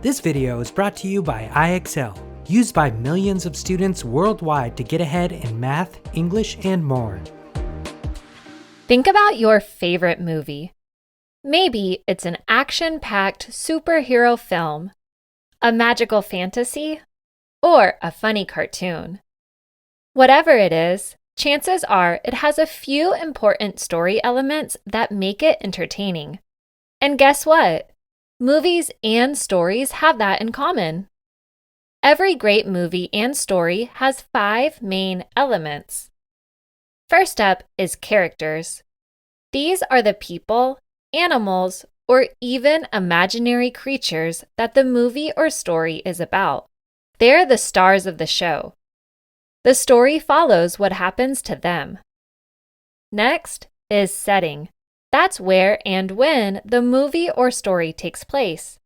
This video is brought to you by IXL, used by millions of students worldwide to get ahead in math, English, and more. Think about your favorite movie. Maybe it's an action-packed superhero film, a magical fantasy, or a funny cartoon. Whatever it is, chances are it has a few important story elements that make it entertaining. And guess what? Movies and stories have that in common. Every great movie and story has 5 main elements. First up is characters. These are the people, animals, or even imaginary creatures that the movie or story is about. They're the stars of the show. The story follows what happens to them. Next is setting. That's where and when the movie or story takes place.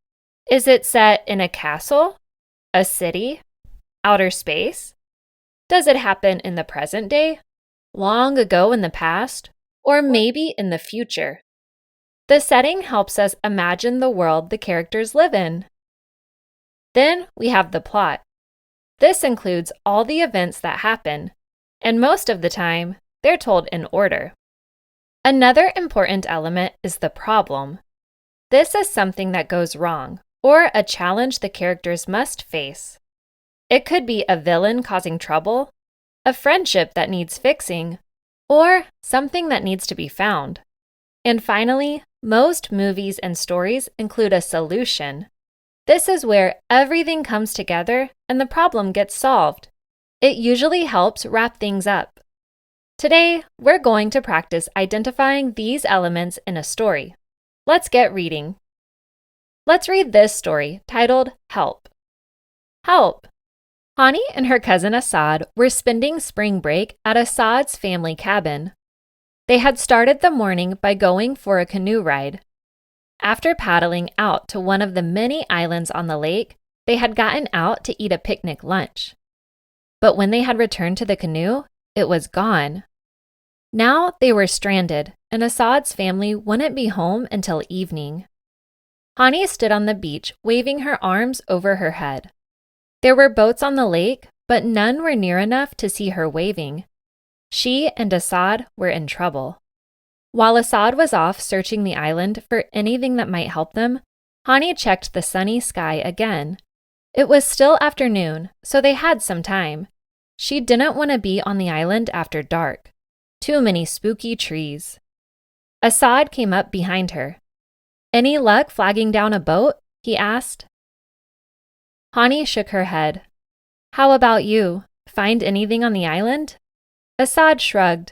Is it set in a castle, a city, outer space? Does it happen in the present day, long ago in the past, or maybe in the future? The setting helps us imagine the world the characters live in. Then we have the plot. This includes all the events that happen, and most of the time, they're told in order. Another important element is the problem. This is something that goes wrong, or a challenge the characters must face. It could be a villain causing trouble, a friendship that needs fixing, or something that needs to be found. And finally, most movies and stories include a solution. This is where everything comes together and the problem gets solved. It usually helps wrap things up. Today, we're going to practice identifying these elements in a story. Let's get reading. Let's read this story titled Help. Help! Hani and her cousin Assad were spending spring break at Assad's family cabin. They had started the morning by going for a canoe ride. After paddling out to one of the many islands on the lake, they had gotten out to eat a picnic lunch. But when they had returned to the canoe, it was gone. Now they were stranded, and Assad's family wouldn't be home until evening. Hani stood on the beach, waving her arms over her head. There were boats on the lake, but none were near enough to see her waving. She and Assad were in trouble. While Assad was off searching the island for anything that might help them, Hani checked the sunny sky again. It was still afternoon, so they had some time. She didn't want to be on the island after dark. Too many spooky trees. Assad came up behind her. "Any luck flagging down a boat?" he asked. Hani shook her head. "How about you? Find anything on the island?" Assad shrugged.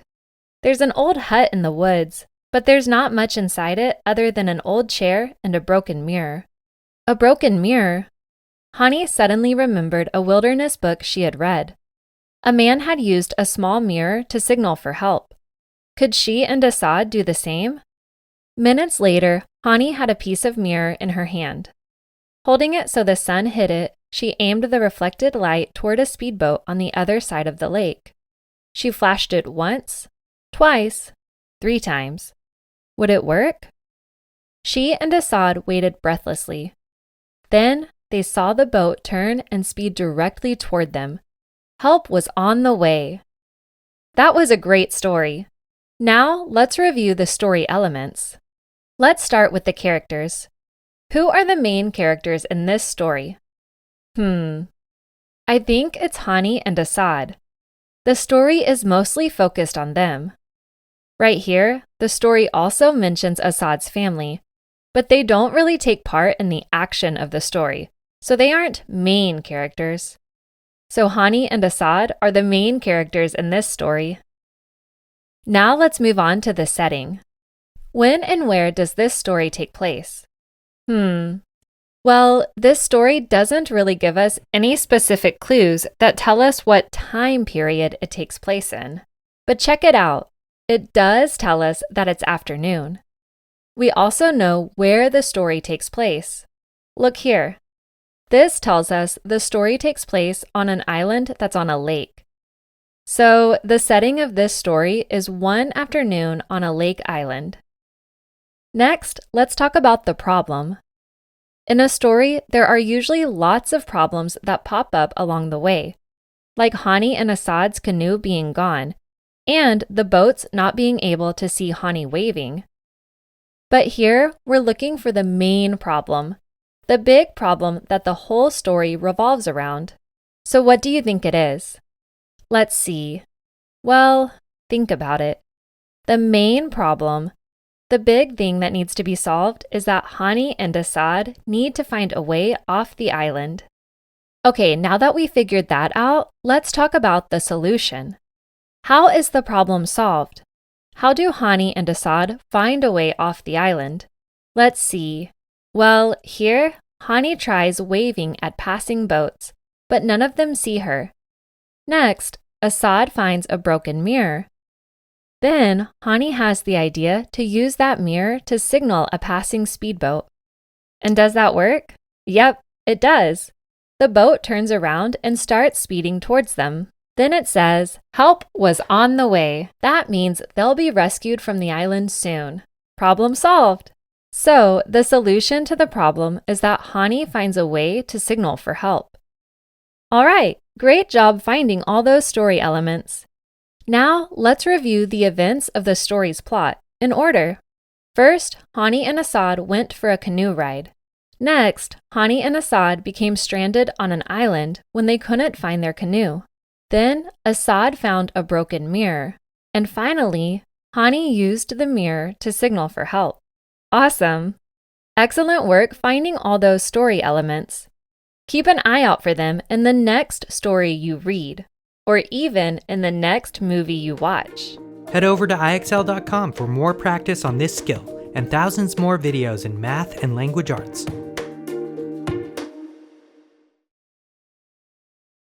"There's an old hut in the woods, but there's not much inside it other than an old chair and a broken mirror." A broken mirror? Hani suddenly remembered a wilderness book she had read. A man had used a small mirror to signal for help. Could she and Assad do the same? Minutes later, Hani had a piece of mirror in her hand. Holding it so the sun hit it, she aimed the reflected light toward a speedboat on the other side of the lake. She flashed it once, twice, 3 times. Would it work? She and Assad waited breathlessly. Then they saw the boat turn and speed directly toward them. Help was on the way. That was a great story. Now let's review the story elements. Let's start with the characters. Who are the main characters in this story? I think it's Hani and Assad. The story is mostly focused on them. Right here, the story also mentions Assad's family, but they don't really take part in the action of the story, so they aren't main characters. So Hani and Assad are the main characters in this story. Now let's move on to the setting. When and where does this story take place? Well, this story doesn't really give us any specific clues that tell us what time period it takes place in. But check it out. It does tell us that it's afternoon. We also know where the story takes place. Look here. This tells us the story takes place on an island that's on a lake. So the setting of this story is one afternoon on a lake island. Next, let's talk about the problem. In a story, there are usually lots of problems that pop up along the way, like Hani and Assad's canoe being gone, and the boats not being able to see Hani waving. But here, we're looking for the main problem, the big problem that the whole story revolves around. So what do you think it is? Let's see. Well, think about it. The main problem, the big thing that needs to be solved, is that Hani and Assad need to find a way off the island. Okay, now that we figured that out, let's talk about the solution. How is the problem solved? How do Hani and Assad find a way off the island? Let's see. Well, here, Hani tries waving at passing boats, but none of them see her. Next, Assad finds a broken mirror. Then, Hani has the idea to use that mirror to signal a passing speedboat. And does that work? Yep, it does. The boat turns around and starts speeding towards them. Then it says, "Help was on the way." That means they'll be rescued from the island soon. Problem solved. So, the solution to the problem is that Hani finds a way to signal for help. All right, great job finding all those story elements. Now, let's review the events of the story's plot in order. First, Hani and Assad went for a canoe ride. Next, Hani and Assad became stranded on an island when they couldn't find their canoe. Then, Assad found a broken mirror. And finally, Hani used the mirror to signal for help. Awesome! Excellent work finding all those story elements. Keep an eye out for them in the next story you read, or even in the next movie you watch. Head over to IXL.com for more practice on this skill and thousands more videos in math and language arts.